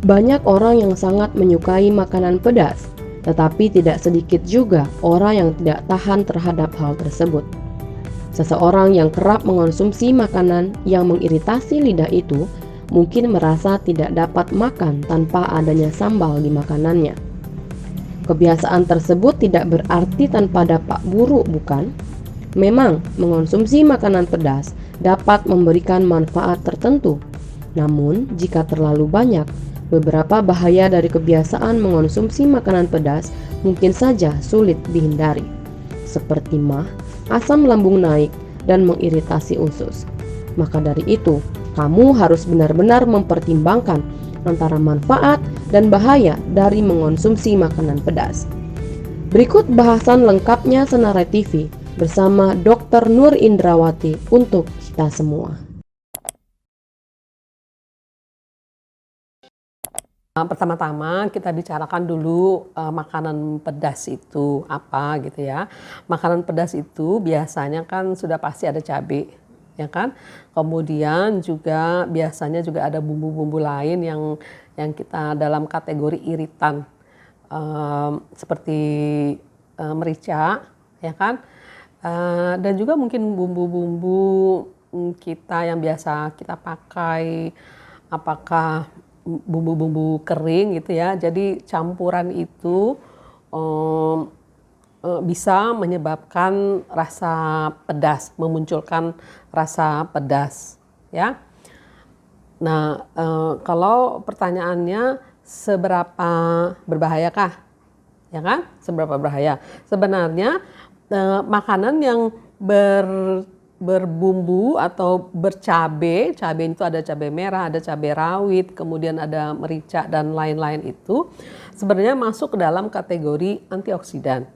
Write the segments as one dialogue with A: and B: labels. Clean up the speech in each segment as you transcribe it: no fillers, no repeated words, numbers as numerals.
A: Banyak orang yang sangat menyukai makanan pedas, tetapi tidak sedikit juga orang yang tidak tahan terhadap hal tersebut. Seseorang yang kerap mengonsumsi makanan yang mengiritasi lidah itu mungkin merasa tidak dapat makan tanpa adanya sambal di makanannya. Kebiasaan tersebut tidak berarti tanpa dampak buruk, bukan? Memang, mengonsumsi makanan pedas dapat memberikan manfaat tertentu. Namun, jika terlalu banyak, beberapa bahaya dari kebiasaan mengonsumsi makanan pedas mungkin saja sulit dihindari, seperti mah, asam lambung naik, dan mengiritasi usus. Maka dari itu, kamu harus benar-benar mempertimbangkan antara manfaat dan bahaya dari mengonsumsi makanan pedas. Berikut bahasan lengkapnya Senarai TV bersama Dr. Nur Indrawati untuk kita semua.
B: Pertama-tama kita bicarakan dulu makanan pedas itu apa gitu ya. Makanan pedas itu biasanya kan sudah pasti ada cabai, ya kan. Kemudian juga biasanya juga ada bumbu-bumbu lain yang kita dalam kategori iritan, seperti merica, ya kan. Dan juga mungkin bumbu-bumbu kita yang biasa kita pakai, apakah bumbu-bumbu kering gitu ya. Jadi campuran itu bisa menyebabkan rasa pedas, memunculkan rasa pedas ya. Nah, kalau pertanyaannya seberapa berbahayakah? Ya kan? Seberapa berbahaya? Sebenarnya makanan yang berbumbu atau bercabai itu ada cabai merah, ada cabai rawit, kemudian ada merica dan lain-lain itu sebenarnya masuk ke dalam kategori antioksidan.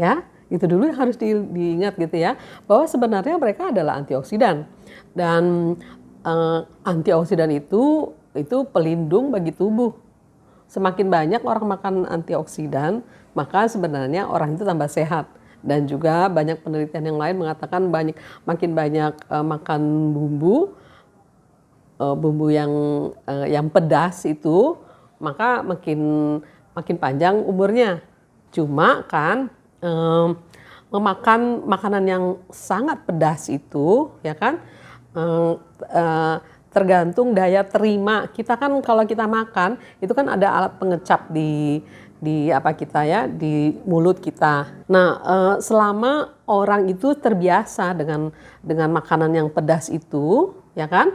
B: Ya, itu dulu yang harus diingat gitu ya, bahwa sebenarnya mereka adalah antioksidan dan antioksidan itu pelindung bagi tubuh. Semakin banyak orang makan antioksidan, maka sebenarnya orang itu tambah sehat. Dan juga banyak penelitian yang lain mengatakan makin banyak makan bumbu yang pedas itu, maka makin panjang umurnya. Cuma kan memakan makanan yang sangat pedas itu, ya kan, tergantung daya terima kita kan. Kalau kita makan itu kan ada alat pengecap di apa kita ya, di mulut kita. Nah, selama orang itu terbiasa dengan makanan yang pedas itu, ya kan,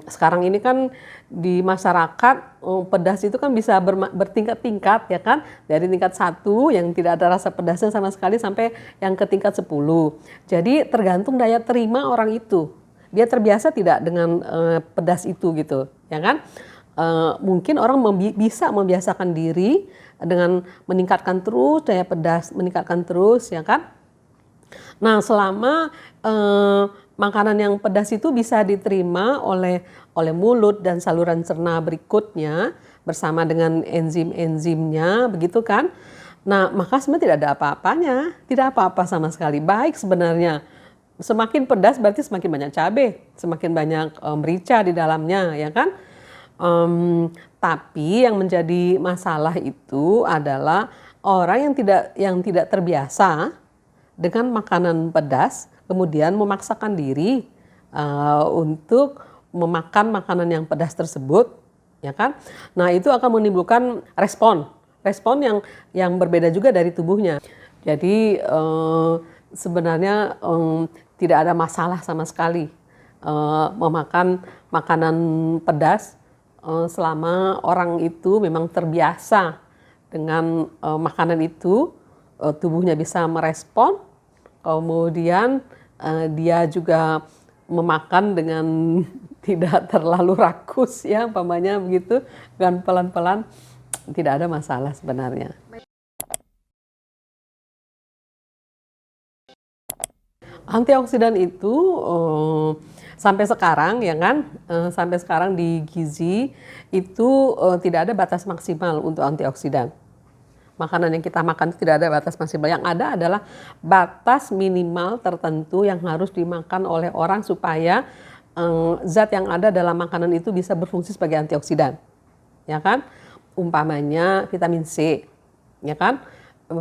B: sekarang ini kan di masyarakat pedas itu kan bisa bertingkat-tingkat, ya kan, dari tingkat 1 yang tidak ada rasa pedasnya sama sekali sampai yang ke tingkat 10. Jadi tergantung daya terima orang itu, dia terbiasa tidak dengan pedas itu gitu, ya kan. Mungkin orang bisa membiasakan diri dengan meningkatkan terus daya pedas, meningkatkan terus, ya kan. Nah, selama makanan yang pedas itu bisa diterima oleh mulut dan saluran cerna berikutnya bersama dengan enzim-enzimnya, begitu kan. Nah, maka sebenarnya tidak ada apa-apanya, tidak apa-apa sama sekali, baik sebenarnya. Semakin pedas berarti semakin banyak cabai, semakin banyak merica di dalamnya, ya kan. Tapi yang menjadi masalah itu adalah orang yang tidak terbiasa dengan makanan pedas, kemudian memaksakan diri untuk memakan makanan yang pedas tersebut, ya kan. Nah, itu akan menimbulkan respon yang berbeda juga dari tubuhnya. Jadi sebenarnya tidak ada masalah sama sekali memakan makanan pedas selama orang itu memang terbiasa dengan makanan itu, tubuhnya bisa merespon, kemudian dia juga memakan dengan tidak terlalu rakus ya, umpamanya begitu, dengan pelan-pelan, tidak ada masalah sebenarnya. Antioksidan itu sampai sekarang, ya kan, sampai sekarang di gizi itu tidak ada batas maksimal untuk antioksidan. Makanan yang kita makan tidak ada batas maksimal. Yang ada adalah batas minimal tertentu yang harus dimakan oleh orang supaya zat yang ada dalam makanan itu bisa berfungsi sebagai antioksidan, ya kan? Umpamanya vitamin C, ya kan?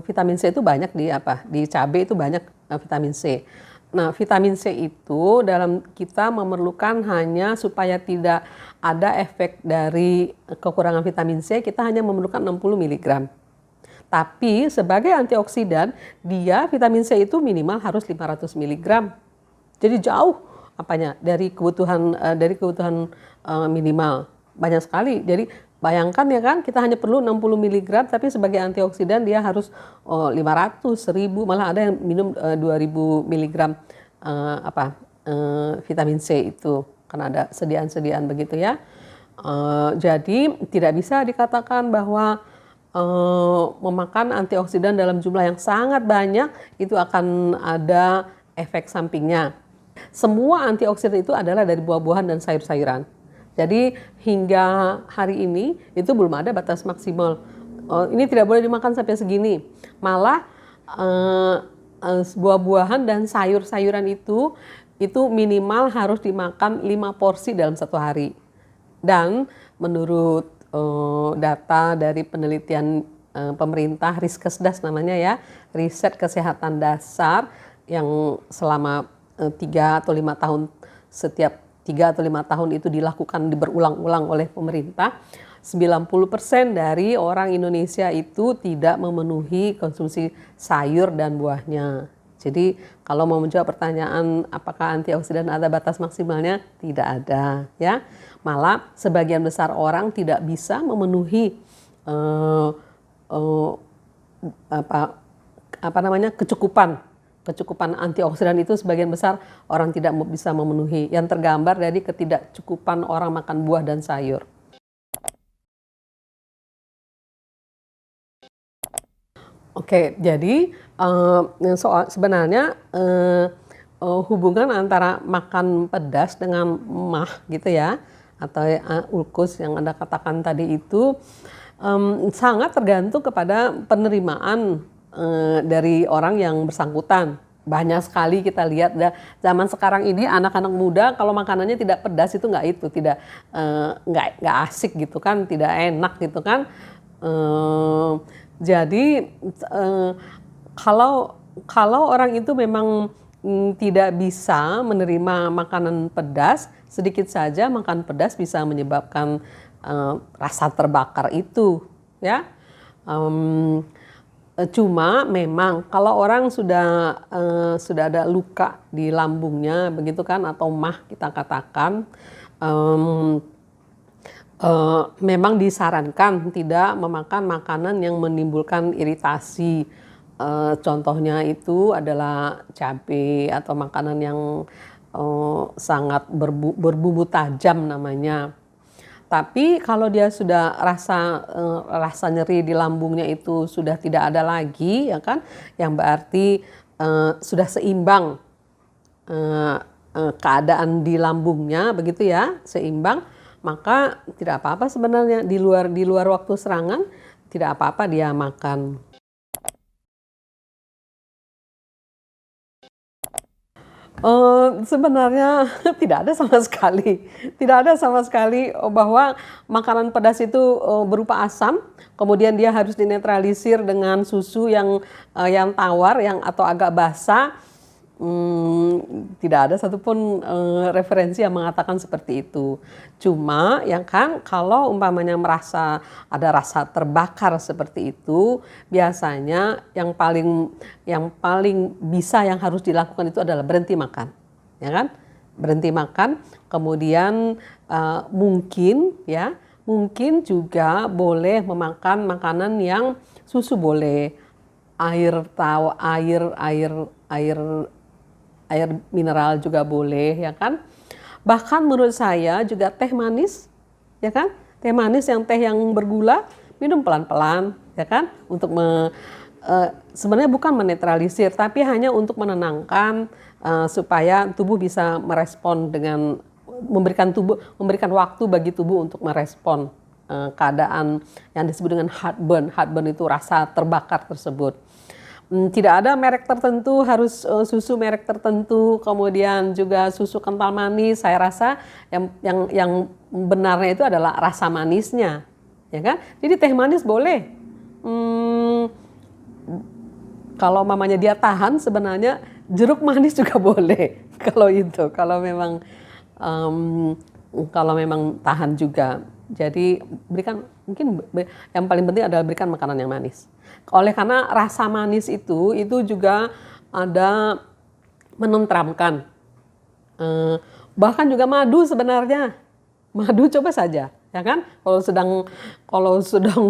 B: Vitamin C itu banyak di cabai itu banyak vitamin C. Nah, vitamin C itu dalam kita memerlukan hanya supaya tidak ada efek dari kekurangan vitamin C, kita hanya memerlukan 60 mg. Tapi sebagai antioksidan, vitamin C itu minimal harus 500 mg. Jadi jauh dari kebutuhan minimal. Banyak sekali. Jadi bayangkan ya kan, kita hanya perlu 60 mg, tapi sebagai antioksidan dia harus 500, 1000, malah ada yang minum 2000 mg vitamin C itu. Karena ada sediaan-sediaan begitu ya. Jadi tidak bisa dikatakan bahwa memakan antioksidan dalam jumlah yang sangat banyak itu akan ada efek sampingnya. Semua antioksidan itu adalah dari buah-buahan dan sayur-sayuran. Jadi hingga hari ini itu belum ada batas maksimal. Ini tidak boleh dimakan sampai segini. Malah buah-buahan dan sayur-sayuran itu minimal harus dimakan 5 porsi dalam satu hari. Dan menurut data dari penelitian pemerintah, Riskesdas namanya ya, riset kesehatan dasar yang selama 3 atau 5 tahun, setiap 3 atau 5 tahun itu dilakukan berulang-ulang oleh pemerintah, 90% dari orang Indonesia itu tidak memenuhi konsumsi sayur dan buahnya. Jadi kalau mau menjawab pertanyaan apakah antioksidan ada batas maksimalnya, tidak ada ya. Malah sebagian besar orang tidak bisa memenuhi kecukupan antioksidan itu, sebagian besar orang tidak bisa memenuhi, yang tergambar dari ketidakcukupan orang makan buah dan sayur. Oke, jadi sebenarnya hubungan antara makan pedas dengan MAH gitu ya, atau ulkus yang Anda katakan tadi itu sangat tergantung kepada penerimaan dari orang yang bersangkutan. Banyak sekali kita lihat zaman sekarang ini anak-anak muda kalau makanannya tidak pedas itu tidak asik gitu kan, tidak enak gitu kan. Jadi kalau orang itu memang tidak bisa menerima makanan pedas, sedikit saja makan pedas bisa menyebabkan rasa terbakar itu, ya. Cuma memang kalau orang sudah ada luka di lambungnya, begitu kan, atau MAH kita katakan. Memang disarankan tidak memakan makanan yang menimbulkan iritasi. Contohnya itu adalah cabai atau makanan yang sangat berbumbu tajam namanya. Tapi kalau dia sudah rasa nyeri di lambungnya itu sudah tidak ada lagi, ya kan, yang berarti sudah seimbang keadaan di lambungnya, begitu ya, seimbang. Maka tidak apa-apa sebenarnya, di luar waktu serangan tidak apa-apa dia makan. Sebenarnya tidak ada sama sekali bahwa makanan pedas itu berupa asam, kemudian dia harus dinetralisir dengan susu yang tawar atau agak basah. Tidak ada satupun referensi yang mengatakan seperti itu. Cuma yang kan kalau umpamanya merasa ada rasa terbakar seperti itu, biasanya yang paling bisa yang harus dilakukan itu adalah berhenti makan, ya kan? Berhenti makan, kemudian mungkin juga boleh memakan makanan yang susu boleh, air mineral juga boleh, ya kan. Bahkan menurut saya juga teh manis, ya kan, teh manis yang bergula, minum pelan-pelan, ya kan, untuk sebenarnya bukan menetralisir, tapi hanya untuk menenangkan supaya tubuh bisa merespon dengan memberikan waktu bagi tubuh untuk merespon keadaan yang disebut dengan heartburn. Heartburn itu rasa terbakar tersebut. Tidak ada merek tertentu, harus susu merek tertentu, kemudian juga susu kental manis. Saya rasa yang benarnya itu adalah rasa manisnya, ya kan? Jadi teh manis boleh. Kalau mamanya dia tahan, sebenarnya jeruk manis juga boleh. Kalau memang tahan juga. Jadi berikan, mungkin yang paling penting adalah berikan makanan yang manis. Oleh karena rasa manis itu juga ada menenteramkan. Bahkan juga madu sebenarnya. Madu coba saja, ya kan? Kalau sedang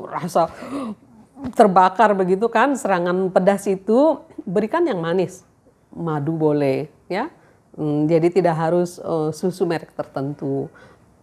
B: rasa terbakar begitu kan, serangan pedas itu, berikan yang manis. Madu boleh, ya. Jadi tidak harus susu merek tertentu.